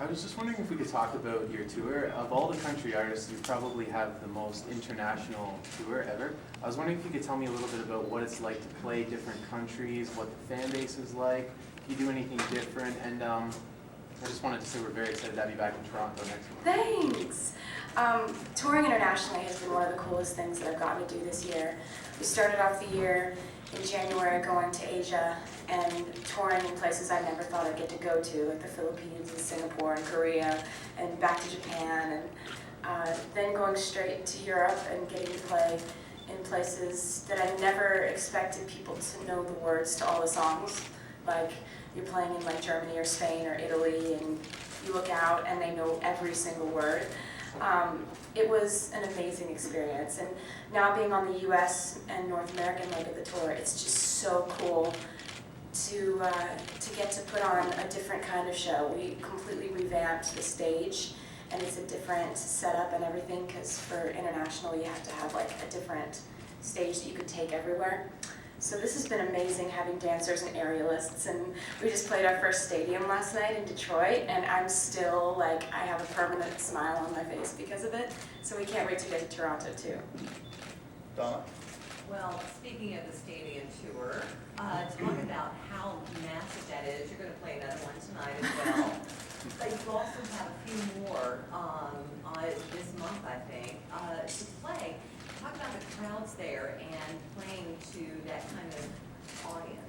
was just wondering if we could talk about your tour. Of all the country artists, you probably have the most international tour ever. I was wondering if you could tell me a little bit about what it's like to play different countries, what the fan base is like, if you do anything different, and I just wanted to say we're very excited to have you back in Toronto next month. Thanks. Touring internationally has been one of the coolest things that I've gotten to do this year. We started off the year in January going to Asia and touring in places I never thought I'd get to go to, like the Philippines and Singapore and Korea, and back to Japan, and then going straight to Europe and getting to play in places that I never expected people to know the words to all the songs. Like you're playing in like Germany or Spain or Italy, and you look out and they know every single word. It was an amazing experience, and now being on the U.S. and North American leg of the tour, it's just so cool to get to put on a different kind of show. We completely revamped the stage, and it's a different setup and everything, because for international you have to have like a different stage that you could take everywhere. So this has been amazing, having dancers and aerialists, and we just played our first stadium last night in Detroit, and I'm still like, I have a permanent smile on my face because of it, so we can't wait to get to Toronto too. Donna? Well, speaking of the stadium tour, talk about how massive that is. You're going to play another one tonight as well. But you also have a few more this month, I think, to play. Talk about the crowds there and playing to that kind of audience.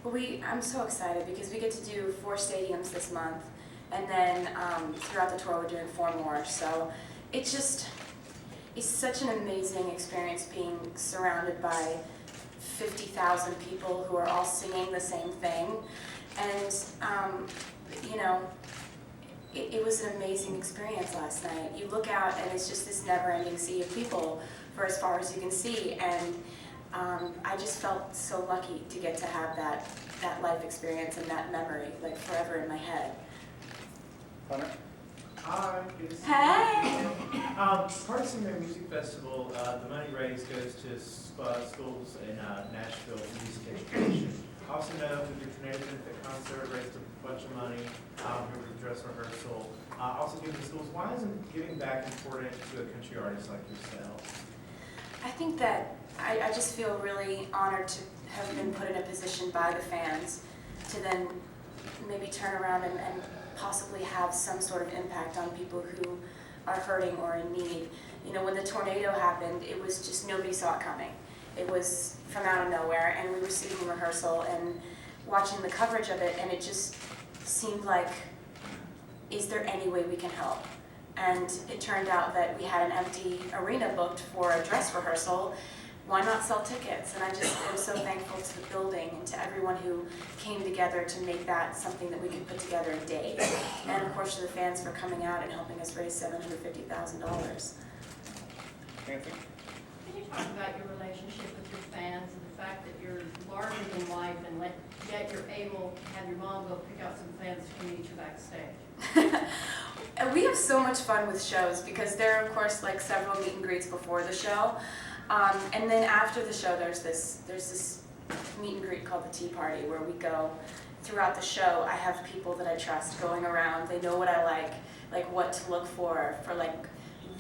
Well, I'm so excited because we get to do 4 stadiums this month, and then throughout the tour we're doing 4 more. So it's such an amazing experience being surrounded by 50,000 people who are all singing the same thing. And, you know, it was an amazing experience last night. You look out and it's just this never-ending sea of people for as far as you can see. And I just felt so lucky to get to have that life experience and that memory, like forever in my head. Hunter? Hi, good to see you. Hey! Part of CMA Music Festival, the money raised goes to schools in Nashville for music education. I also know with your Tornado Benefit concert raised a bunch of money here with dress rehearsal. Also giving to schools. Why isn't giving back important to a country artist like yourself? I think that I just feel really honored to have been put in a position by the fans to then maybe turn around and possibly have some sort of impact on people who are hurting or in need. You know, when the tornado happened, it was just nobody saw it coming. It was from out of nowhere, and we were sitting in rehearsal and watching the coverage of it, and it just seemed like, is there any way we can help? And it turned out that we had an empty arena booked for a dress rehearsal. Why not sell tickets? And I just am so thankful to the building and to everyone who came together to make that something that we could put together in days. And of course to the fans for coming out and helping us raise $750,000. Nancy? Can you talk about your relationship with your fans and the fact that you're larger than life, and yet you're able to have your mom go pick out some fans to meet you backstage? And we have so much fun with shows because there are of course like several meet and greets before the show. And then after the show there's this meet and greet called the Tea Party where we go throughout the show. I have people that I trust going around. They know what I like what to look for like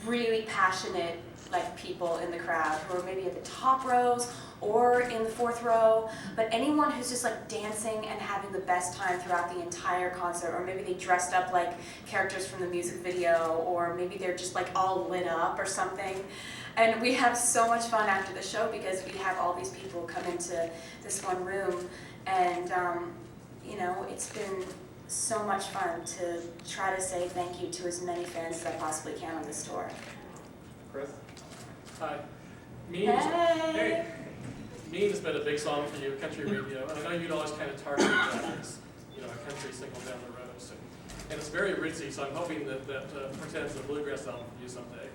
really passionate like people in the crowd who are maybe at the top rows or in the 4th row, but anyone who's just like dancing and having the best time throughout the entire concert, or maybe they dressed up like characters from the music video, or maybe they're just like all lit up or something. And we have so much fun after the show because we have all these people come into this one room, and you know, it's been so much fun to try to say thank you to as many fans as I possibly can on this tour. Chris? Hi. Hey! Mean has been a big song for you, country radio, and I know you'd always kind of target that as, you know, a country single down the road. So, and it's very ritzy, so I'm hoping that pretends a bluegrass album for you someday.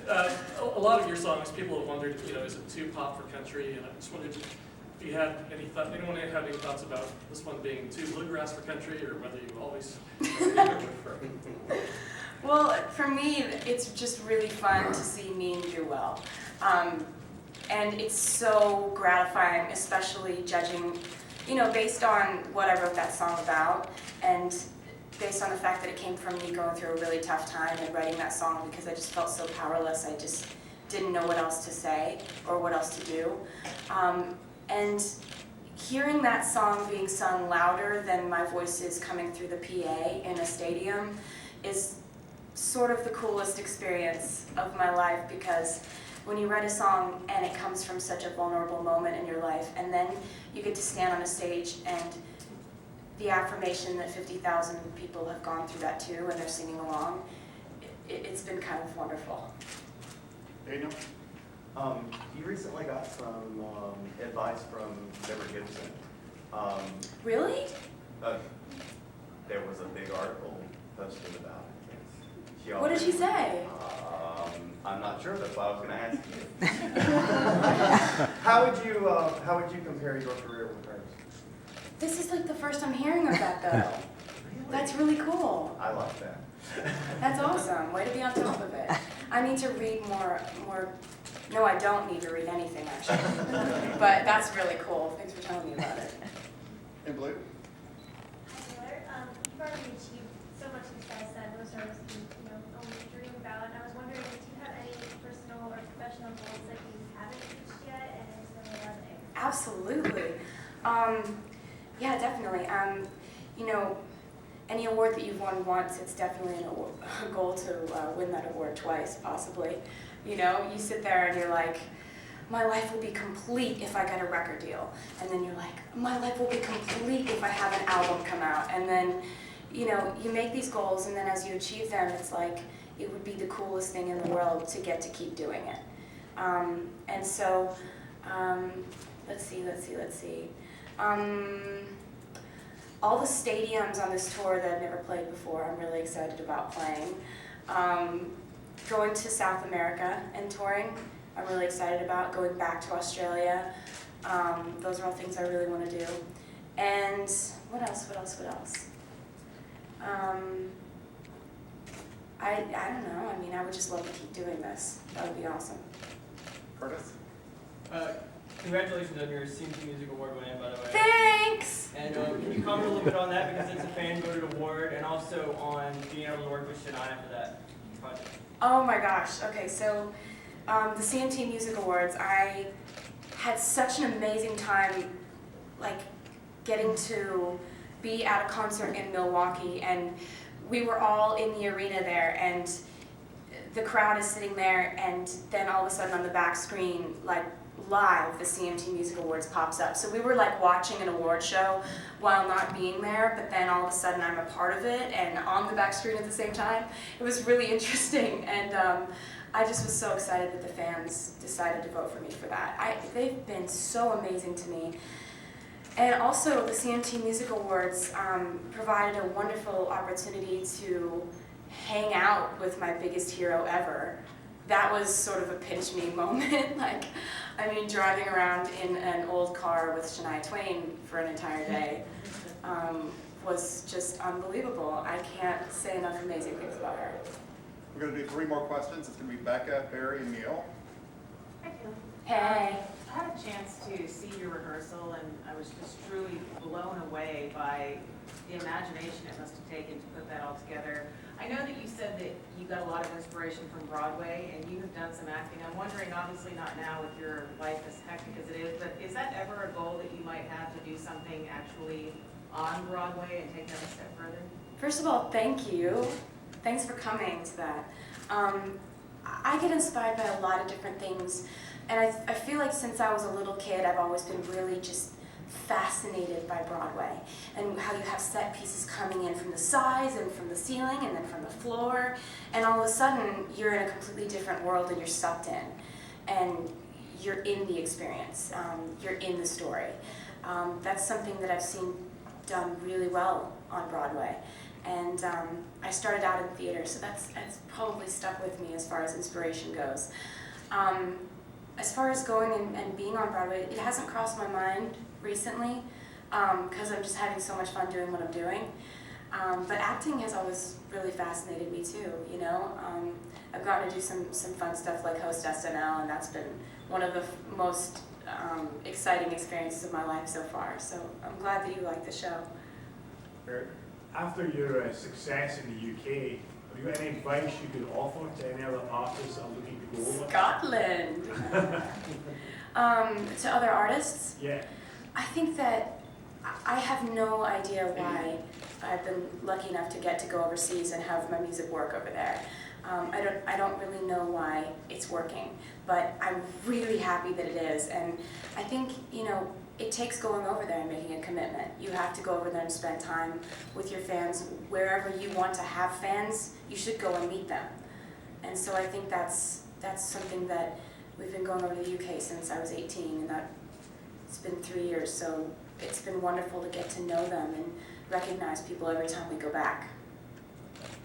A lot of your songs, people have wondered, you know, is it too pop for country? And I just wondered if you had anyone had any thoughts about this one being too bluegrass for country, or whether you always Well, for me, it's just really fun to see Mean do well. And it's so gratifying, especially judging, you know, based on what I wrote that song about, and based on the fact that it came from me going through a really tough time and writing that song because I just felt so powerless. I just didn't know what else to say or what else to do. And hearing that song being sung louder than my voice is coming through the PA in a stadium is sort of the coolest experience of my life, because when you write a song and it comes from such a vulnerable moment in your life, and then you get to stand on a stage and the affirmation that 50,000 people have gone through that too and they're singing along, it's been kind of wonderful. Daniel? You recently got some advice from Deborah Gibson. Really? There was a big article posted about it. What did she say? I'm not sure. That's why I was going to ask you. How would you compare your career with hers? This is like the first I'm hearing of that though. That's really cool. I like that. That's awesome. Way to be on top of it. I need to read more. No, I don't need to read anything actually. But that's really cool. Thanks for telling me about it. In blue? Hi, Taylor. You've already achieved so much success that most artists can, only dream about. And I was wondering, do you have any personal or professional goals that you haven't reached yet, and if so, what are they? Absolutely. Yeah, definitely. Any award that you've won once, it's definitely a goal to win that award twice, possibly. You sit there and you're like, my life will be complete if I get a record deal. And then you're like, my life will be complete if I have an album come out. And then, you make these goals, and then as you achieve them, it's like, it would be the coolest thing in the world to get to keep doing it. And so, let's see. All the stadiums on this tour that I've never played before, I'm really excited about playing. Going to South America and touring, I'm really excited about. Going back to Australia, those are all things I really want to do. And what else? I don't know. I would just love to keep doing this. That would be awesome. Curtis? Congratulations on your CMA Music Award winning, by the way. Thanks! And can you comment a little bit on that, because it's a fan-voted award, and also on being able to work with Shania for that project? Oh my gosh. Okay, so the CMT Music Awards, I had such an amazing time, getting to be at a concert in Milwaukee, and we were all in the arena there, and the crowd is sitting there, and then all of a sudden on the back screen, live, the CMT Music Awards pops up. So we were watching an award show while not being there, but then all of a sudden I'm a part of it and on the back screen at the same time. It was really interesting, and I just was so excited that the fans decided to vote for me for that. They've been so amazing to me. And also the CMT Music Awards provided a wonderful opportunity to hang out with my biggest hero ever. That was sort of a pinch me moment. Driving around in an old car with Shania Twain for an entire day was just unbelievable. I can't say enough amazing things about her. We're going to do 3 more questions. It's going to be Becca, Barry, and Neil. Hi, Taylor. Hey. I had a chance to see your rehearsal, and I was just truly blown away by the imagination it must have taken to put that all together. I know that you said that you got a lot of inspiration from Broadway, and you have done some acting. I'm wondering, obviously not now with your life as hectic as it is, but is that ever a goal that you might have, to do something actually on Broadway and take that a step further? First of all, thank you. Thanks for coming to that. I get inspired by a lot of different things, and I feel like since I was a little kid, I've always been really just fascinated by Broadway and how you have set pieces coming in from the sides and from the ceiling and then from the floor, and all of a sudden you're in a completely different world and you're sucked in and you're in the experience, you're in the story. That's something that I've seen done really well on Broadway, and I started out in theater, so that's probably stuck with me as far as inspiration goes. As far as going and being on Broadway, it hasn't crossed my mind recently, because I'm just having so much fun doing what I'm doing. But acting has always really fascinated me too, I've gotten to do some fun stuff like host SNL, and that's been one of the most exciting experiences of my life so far. So I'm glad that you like the show. Barry? after your success in the UK, have you got any advice you could offer to any other artists that are looking to go over? Scotland. To other artists, Yeah. I think that I have no idea why I've been lucky enough to get to go overseas and have my music work over there. I don't really know why it's working, but I'm really happy that it is. And I think, you know, it takes going over there and making a commitment. You have to go over there and spend time with your fans. Wherever you want to have fans, you should go and meet them. And so I think that's something that we've been going over to the UK since I was 18, and it's been 3 years. So it's been wonderful to get to know them and recognize people every time we go back.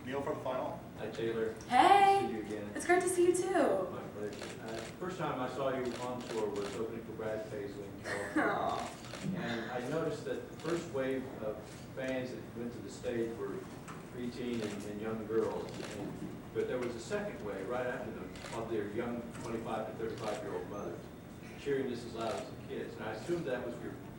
Neil for the final. Hi Taylor. Hey! Good to see you again. It's great to see you too. My pleasure. First time I saw you on tour was opening for Brad Paisley in California. Aw. And I noticed that the first wave of fans that went to the stage were preteen and young girls. But there was a second wave right after them of their young 25 to 35-year-old mothers cheering just as loud as the kids. And I assumed that was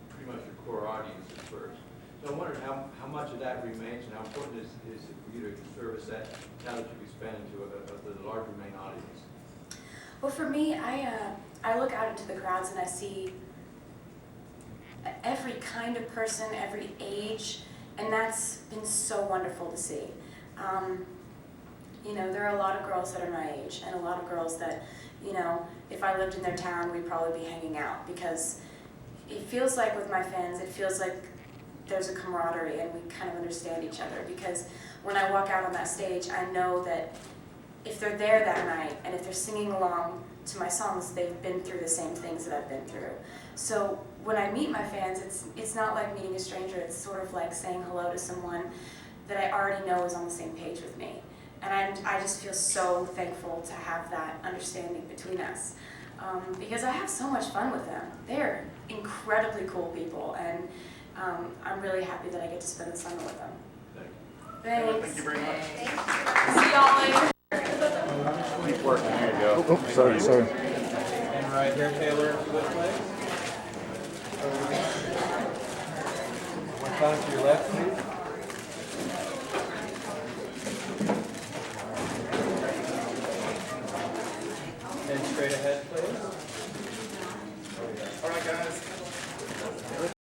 pretty much your core audience at first. So I wondered how much of that remains and how important is it for you to service that now that you've expanded to the larger main audience? Well, for me, I look out into the crowds and I see every kind of person, every age, and that's been so wonderful to see. You know, there are a lot of girls that are my age, and a lot of girls that, you know, if I lived in their town, we'd probably be hanging out, because it feels like with my fans, it feels like there's a camaraderie and we kind of understand each other, because when I walk out on that stage, I know that if they're there that night and if they're singing along to my songs, they've been through the same things that I've been through. So when I meet my fans, it's not like meeting a stranger. It's sort of like saying hello to someone that I already know is on the same page with me. And I just feel so thankful to have that understanding between us, because I have so much fun with them. They're incredibly cool people, and I'm really happy that I get to spend the summer with them. Thanks. Thank you very much. See y'all later. Keep working, there you go. Oh, sorry. And right here, Taylor, if you would please. One time to your left, please.